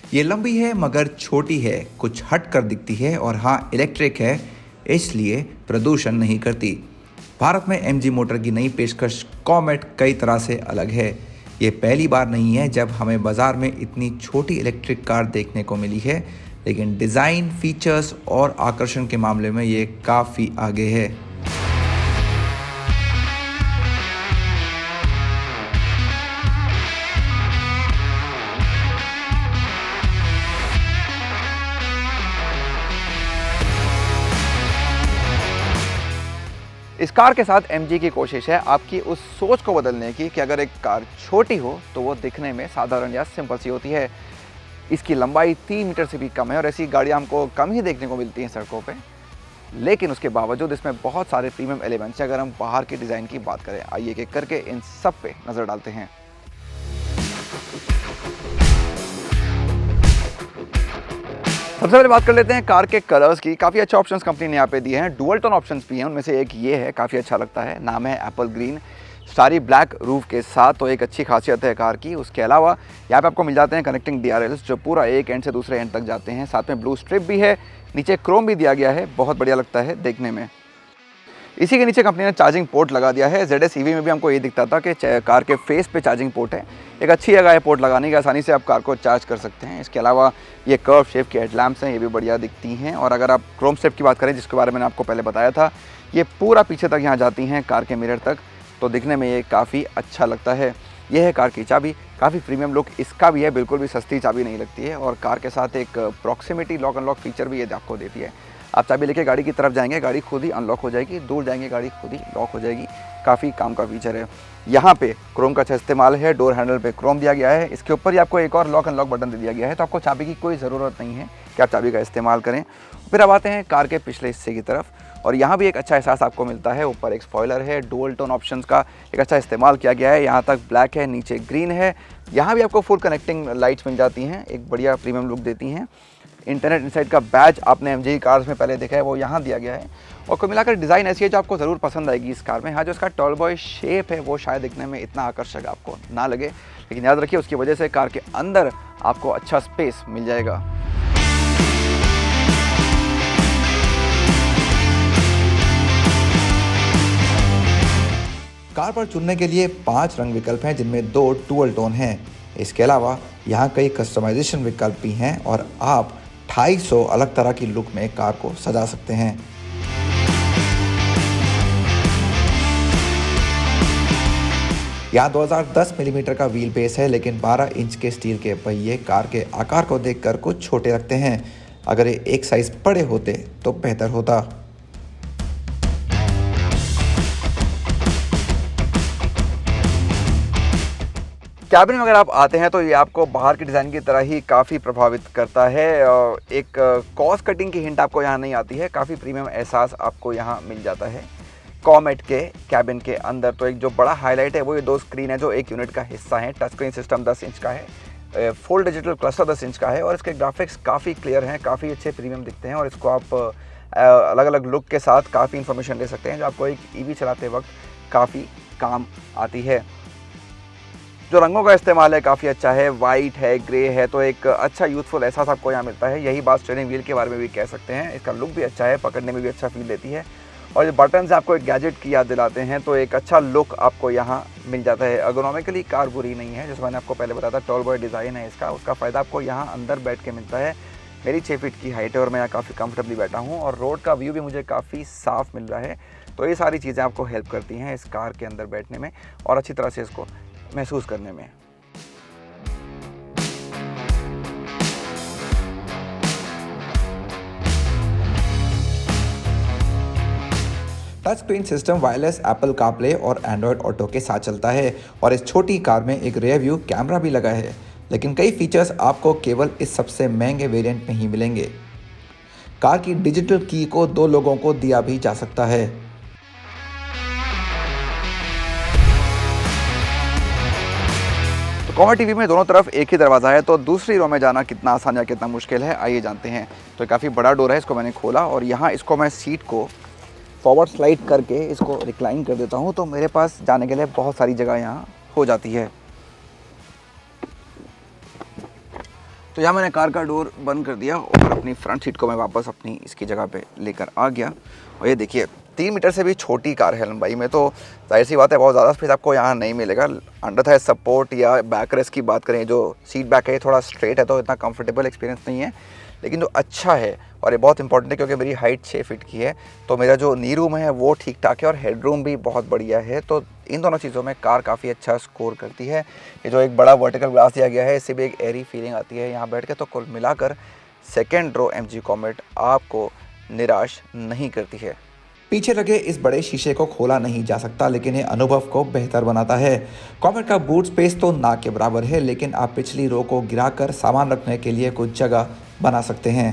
ये लंबी है मगर छोटी है, कुछ हट कर दिखती है और हाँ इलेक्ट्रिक है, इसलिए प्रदूषण नहीं करती। भारत में एमजी मोटर की नई पेशकश कॉमेट कई तरह से अलग है। ये पहली बार नहीं है जब हमें बाजार में इतनी छोटी इलेक्ट्रिक कार देखने को मिली है, लेकिन डिज़ाइन, फीचर्स और आकर्षण के मामले में ये काफ़ी आगे है। इस कार के साथ एमजी की कोशिश है आपकी उस सोच को बदलने की कि अगर एक कार छोटी हो तो वो दिखने में साधारण या सिंपल सी होती है। इसकी लंबाई 3 मीटर से भी कम है और ऐसी गाड़ियाँ हमको कम ही देखने को मिलती हैं सड़कों पे, लेकिन उसके बावजूद इसमें बहुत सारे प्रीमियम एलिमेंट्स हैं। अगर हम बाहर के डिज़ाइन की बात करें, आइए एक एक करके इन सब पे नज़र डालते हैं। सबसे पहले बात कर लेते हैं कार के कलर्स की। काफ़ी अच्छे ऑप्शंस कंपनी ने यहाँ पे दिए हैं। डुअल टोन ऑप्शंस भी हैं, उनमें से एक ये है, काफ़ी अच्छा लगता है, नाम है एप्पल ग्रीन। सारी ब्लैक रूफ के साथ, तो एक अच्छी खासियत है कार की। उसके अलावा यहाँ पे आपको मिल जाते हैं कनेक्टिंग DRLs जो पूरा एक एंड से दूसरे एंड तक जाते हैं। साथ में ब्लू स्ट्रिप भी है, नीचे क्रोम भी दिया गया है, बहुत बढ़िया लगता है देखने में। इसी के नीचे कंपनी ने चार्जिंग पोर्ट लगा दिया है। ZS EV में भी हमको ये दिखता था कि कार के फेस पे चार्जिंग पोर्ट है। एक अच्छी जगह है पोर्ट लगाने की, आसानी से आप कार को चार्ज कर सकते हैं। इसके अलावा ये कर्व शेप के हेडलैम्प्स हैं, ये भी बढ़िया दिखती हैं। और अगर आप क्रोम स्ट्रिप की बात करें, जिसके बारे में मैंने आपको पहले बताया था, ये पूरा पीछे तक यहाँ जाती हैं कार के मिरर तक, तो दिखने में ये काफ़ी अच्छा लगता है। यह है कार की चाबी, काफ़ी प्रीमियम लुक इसका भी है, बिल्कुल भी सस्ती चाबी नहीं लगती है। और कार के साथ एक प्रॉक्सिमिटी लॉक अनलॉक फीचर भी ये आपको देती है। आप चाबी लेके गाड़ी की तरफ जाएंगे, गाड़ी खुद ही अनलॉक हो जाएगी, दूर जाएंगे गाड़ी खुद ही लॉक हो जाएगी। काफ़ी काम का फीचर है। यहाँ पे क्रोम का अच्छा इस्तेमाल है, डोर हैंडल पे क्रोम दिया गया है। इसके ऊपर ही आपको एक और लॉक अनलॉक बटन दे दिया गया है, तो आपको चाबी की कोई ज़रूरत नहीं है कि आप चाबी का इस्तेमाल करें। फिर अब आते हैं कार के पिछले हिस्से की तरफ, और यहाँ भी एक अच्छा एहसास आपको मिलता है। ऊपर एक स्पॉइलर है, डुअल टोन ऑप्शंस का एक अच्छा इस्तेमाल किया गया है। यहाँ तक ब्लैक है, नीचे ग्रीन है। यहाँ भी आपको फुल कनेक्टिंग लाइट्स मिल जाती हैं, एक बढ़िया प्रीमियम लुक देती हैं। इंटरनेट इनसाइट का बैच आपने एमजी कार्स में पहले देखा है, वो यहाँ दिया गया है। और कुल मिलाकर डिज़ाइन ऐसी है जो आपको ज़रूर पसंद आएगी इस कार में। हाँ, जो इसका टॉल बॉय शेप है वो शायद दिखने में इतना आकर्षक आपको ना लगे, लेकिन याद रखिए उसकी वजह से कार के अंदर आपको अच्छा स्पेस मिल जाएगा। कार पर चुनने के लिए 5 रंग विकल्प हैं, जिनमें 2 डुअल टोन हैं। इसके अलावा यहाँ कई कस्टमाइजेशन विकल्प भी हैं और आप 250 अलग तरह की लुक में कार को सजा सकते हैं। यहाँ 2010 मिलीमीटर का व्हील बेस है, लेकिन 12 इंच के स्टील के पहिए कार के आकार को देखकर कुछ छोटे लगते हैं। अगर ये एक साइज बड़े होते तो बेहतर होता। कैबिन में अगर आप आते हैं तो ये आपको बाहर के डिज़ाइन की तरह ही काफ़ी प्रभावित करता है। एक कॉस्ट कटिंग की हिंट आपको यहाँ नहीं आती है, काफ़ी प्रीमियम एहसास आपको यहाँ मिल जाता है। कॉमेट के कैबिन के अंदर तो एक जो बड़ा हाईलाइट है वो ये 2 स्क्रीन है जो एक यूनिट का हिस्सा है। टच स्क्रीन सिस्टम 10 इंच का है, फुल डिजिटल क्लस्टर 10 इंच का है, और इसके ग्राफिक्स काफ़ी क्लियर हैं, काफ़ी अच्छे प्रीमियम दिखते हैं। और इसको आप अलग अलग लुक के साथ काफ़ी इन्फॉर्मेशन ले सकते हैं, जो आपको एक EV चलाते वक्त काफ़ी काम आती है। जो रंगों का इस्तेमाल है काफ़ी अच्छा है, वाइट है, ग्रे है, तो एक अच्छा यूथफुल एहसास आपको यहाँ मिलता है। यही बात स्टीयरिंग व्हील के बारे में भी कह सकते हैं। इसका लुक भी अच्छा है, पकड़ने में भी अच्छा फील देती है। और जो बटन्स आपको एक गैजेट की याद दिलाते हैं, तो एक अच्छा लुक आपको यहाँ मिल जाता है। एर्गोनॉमिकली कार बुरी नहीं है, जैसे मैंने आपको पहले बताया था, टॉल बॉय डिज़ाइन है इसका, उसका फ़ायदा आपको यहाँ अंदर बैठ के मिलता है। मेरी 6 फीट की हाइट है और मैं यहाँ काफ़ी कंफर्टेबली बैठा हूँ, और रोड का व्यू भी मुझे काफ़ी साफ़ मिल रहा है। तो ये सारी चीज़ें आपको हेल्प करती हैं इस कार के अंदर बैठने में और अच्छी तरह से इसको महसूस करने में। Touch screen system wireless Apple CarPlay और एंड्रॉयड ऑटो के साथ चलता है, और इस छोटी कार में एक रियर व्यू कैमरा भी लगा है। लेकिन कई फीचर्स आपको केवल इस सबसे महंगे वेरिएंट में ही मिलेंगे। कार की डिजिटल की को 2 लोगों को दिया भी जा सकता है। तो कॉमेट EV में दोनों तरफ एक ही दरवाज़ा है, तो दूसरी रो में जाना कितना आसान या कितना मुश्किल है, आइए जानते हैं। तो काफ़ी बड़ा डोर है, इसको मैंने खोला और यहाँ इसको मैं सीट को फॉरवर्ड स्लाइड करके इसको रिक्लाइन कर देता हूँ, तो मेरे पास जाने के लिए बहुत सारी जगह यहाँ हो जाती है। तो यहाँ मैंने कार का डोर बंद कर दिया और अपनी फ्रंट सीट को मैं वापस अपनी इसकी जगह पे लेकर आ गया। और ये देखिए 3 मीटर से भी छोटी कार है लंबाई में, तो जाहिर सी बात है बहुत ज़्यादा स्पेस आपको यहाँ नहीं मिलेगा। अंडर थाई सपोर्ट या बैक रेस्ट की बात करें, जो सीट बैक है थोड़ा स्ट्रेट है तो इतना कंफर्टेबल एक्सपीरियंस नहीं है, लेकिन जो अच्छा है और ये बहुत इंपॉर्टेंट है क्योंकि मेरी हाइट 6 फीट की है, तो मेरा जो नी रूम है वो ठीक ठाक है और हेड रूम भी बहुत बढ़िया है। तो इन दोनों चीज़ों में कार काफ़ी अच्छा स्कोर करती है। ये जो एक बड़ा वर्टिकल ग्लास दिया गया है, इससे भी एक एयरी फीलिंग आती है यहाँ बैठ के। तो कुल मिलाकर सेकेंड रो MG कॉमेट आपको निराश नहीं करती है। पीछे लगे इस बड़े शीशे को खोला नहीं जा सकता, लेकिन ये अनुभव को बेहतर बनाता है। कॉमेट का बूट स्पेस तो ना के बराबर है, लेकिन आप पिछली रो को गिराकर सामान रखने के लिए कुछ जगह बना सकते हैं।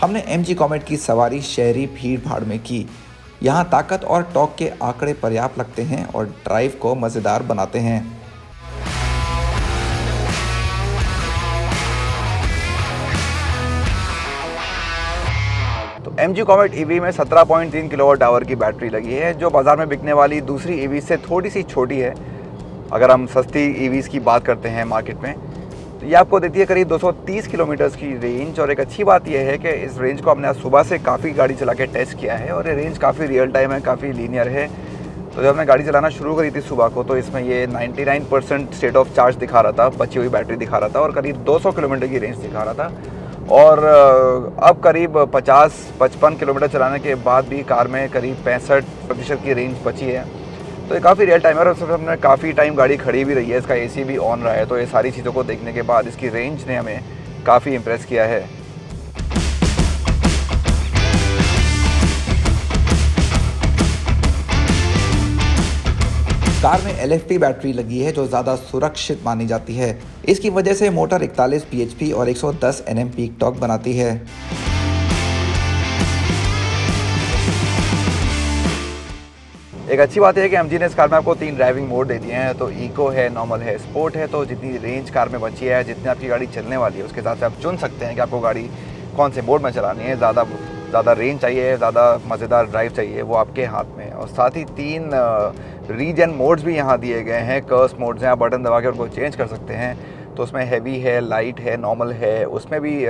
हमने MG कॉमेट की सवारी शहरी भीड़ भाड़ में की। यहाँ ताकत और टॉर्क के आंकड़े पर्याप्त लगते हैं और ड्राइव को मज़ेदार बनाते हैं। तो MG कॉमेट EV में 17.3 किलोवाट आवर की बैटरी लगी है, जो बाज़ार में बिकने वाली दूसरी EV से थोड़ी सी छोटी है। अगर हम सस्ती EVs की बात करते हैं मार्केट में, तो ये आपको देती है करीब 230 किलोमीटर्स की रेंज। और एक अच्छी बात यह है कि इस रेंज को हमने आज सुबह से काफ़ी गाड़ी चला के टेस्ट किया है और ये रेंज काफ़ी रियल टाइम है, काफ़ी लीनियर है। तो जब हमने गाड़ी चलाना शुरू करी थी सुबह को, तो इसमें ये 99% स्टेट ऑफ चार्ज दिखा रहा था, बची हुई बैटरी दिखा रहा था और करीब 200 किलोमीटर की रेंज दिखा रहा था। और अब करीब 50-55 किलोमीटर चलाने के बाद भी कार में करीब 65% की रेंज बची है। तो ये काफ़ी रियल टाइम है और उसमें हमने काफ़ी टाइम गाड़ी खड़ी भी रही है, इसका AC भी ऑन रहा है। तो ये सारी चीज़ों को देखने के बाद इसकी रेंज ने हमें काफ़ी इम्प्रेस किया है। कार में LFP बैटरी लगी है, जो ज़्यादा सुरक्षित मानी जाती है। इसकी वजह से मोटर 41 bhp और 110 Nm पीक टॉर्क बनाती है। एक अच्छी बात है कि MG ने इस कार में आपको 3 ड्राइविंग मोड दे दिए हैं। तो इको है, नॉर्मल है, स्पोर्ट है। तो जितनी रेंज कार में बची है, जितनी आपकी गाड़ी चलने वाली है, उसके हिसाब से आप चुन सकते हैं कि आपको गाड़ी कौन से मोड में चलानी है। ज़्यादा रेंज चाहिए, ज़्यादा मज़ेदार ड्राइव चाहिए, वो आपके हाथ में है। और साथ ही 3 रीजन मोड्स भी यहाँ दिए गए हैं, कर्स मोड्स हैं, आप बटन दबा के उनको चेंज कर सकते हैं। तो उसमें हैवी है, लाइट है, नॉर्मल है, उसमें भी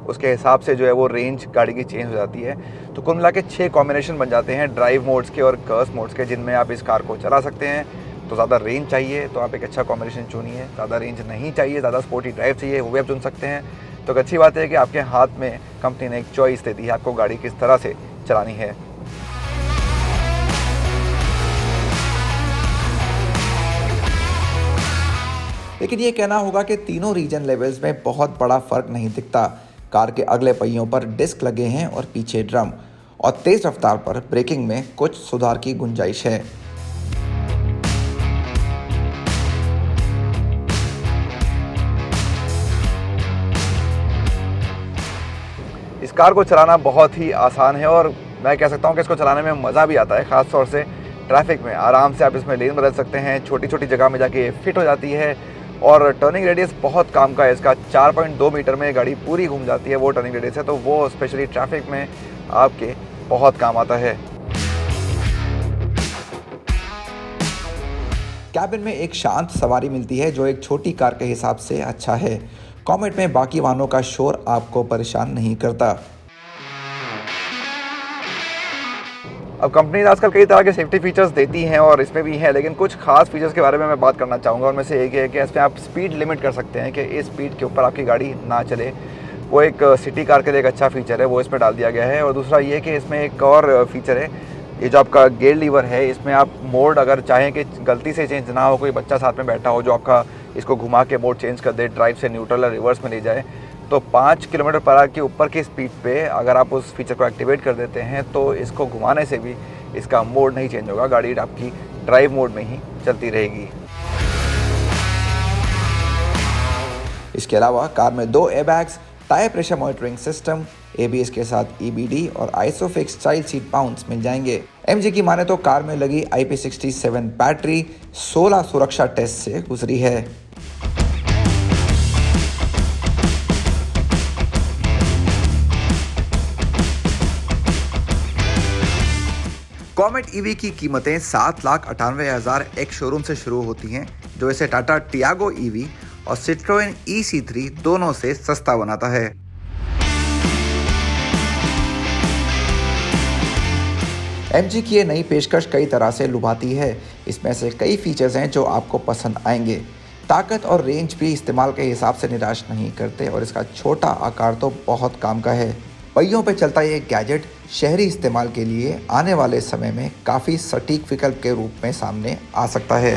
उसके हिसाब से जो है वो रेंज गाड़ी की चेंज हो जाती है। तो कुल मिला के 6 कॉम्बिनेशन बन जाते हैं ड्राइव मोड्स के और कर्स मोड्स के, जिनमें आप इस कार को चला सकते हैं। तो ज़्यादा रेंज चाहिए तो आप एक अच्छा कॉम्बिनेशन चुनिए, ज़्यादा रेंज नहीं चाहिए, ज़्यादा स्पोर्टी ड्राइव चाहिए, वो भी आप चुन सकते हैं। तो एक अच्छी बात है कि आपके हाथ में कंपनी ने एक चॉइस दे दी है आपको गाड़ी किस तरह से चलानी है। लेकिन ये कहना होगा कि तीनों रीजन लेवल्स में बहुत बड़ा फर्क नहीं दिखता। कार के अगले पहियों पर डिस्क लगे हैं और पीछे ड्रम, और तेज रफ्तार पर ब्रेकिंग में कुछ सुधार की गुंजाइश है। इस कार को चलाना बहुत ही आसान है और मैं कह सकता हूँ कि इसको चलाने में मज़ा भी आता है। ख़ास तौर से ट्रैफिक में आराम से आप इसमें लेन बदल सकते हैं, छोटी छोटी जगह में जाके फिट हो जाती है। और टर्निंग रेडियस बहुत काम का है इसका, 4.2 मीटर में गाड़ी पूरी घूम जाती है, वो टर्निंग रेडियस है। तो वो स्पेशली ट्रैफिक में आपके बहुत काम आता है। कैबिन में एक शांत सवारी मिलती है, जो एक छोटी कार के हिसाब से अच्छा है। कॉमेट में बाकी वाहनों का शोर आपको परेशान नहीं करता। अब कंपनी आजकल कई तरह के सेफ्टी फीचर्स देती हैं और इसमें भी है, लेकिन कुछ खास फीचर्स के बारे में मैं बात करना चाहूँगा। उनमें से एक है कि इसमें आप स्पीड लिमिट कर सकते हैं कि इस स्पीड के ऊपर आपकी गाड़ी ना चले। वो एक सिटी कार के लिए एक अच्छा फीचर है, वो इसमें डाल दिया गया है। और दूसरा ये कि इसमें एक और फीचर है, ये जो आपका गेयर लीवर है, इसमें आप मोड अगर चाहें कि गलती से चेंज ना हो, कोई बच्चा साथ में बैठा हो जो आपका इसको घुमा के मोड चेंज कर दे, ड्राइव से न्यूट्रल या रिवर्स में ले जाए, तो 5 किलोमीटर पर आवर के ऊपर की स्पीड पे अगर आप उस फीचर को एक्टिवेट कर देते हैं तो इसको घुमाने से भी इसका मोड नहीं चेंज होगा, गाड़ी आपकी ड्राइव मोड में ही चलती रहेगी। इसके अलावा कार में 2 airbags, tyre pressure monitoring system, ABS के साथ EBD और आइसोफिक्स चाइल्ड सीट माउंट्स मिल जाएंगे। MG की माने तो कार में लगी IP67 बैटरी 16 सुरक्षा टेस्ट से गुजरी है। कॉमेट ईवी की कीमतें 7,98,000 एक शोरूम से शुरू होती हैं, जो इसे टाटा टियागो ईवी और सिट्रोएन EC3 दोनों से सस्ता बनाता है। MG की ये नई पेशकश कई तरह से लुभाती है। इसमें से कई फीचर्स हैं जो आपको पसंद आएंगे। ताकत और रेंज भी इस्तेमाल के हिसाब से निराश नहीं करते और इसका छोटा आकार तो बहुत काम का है। पहियों पे चलता ये गैजेट शहरी इस्तेमाल के लिए आने वाले समय में काफ़ी सटीक विकल्प के रूप में सामने आ सकता है।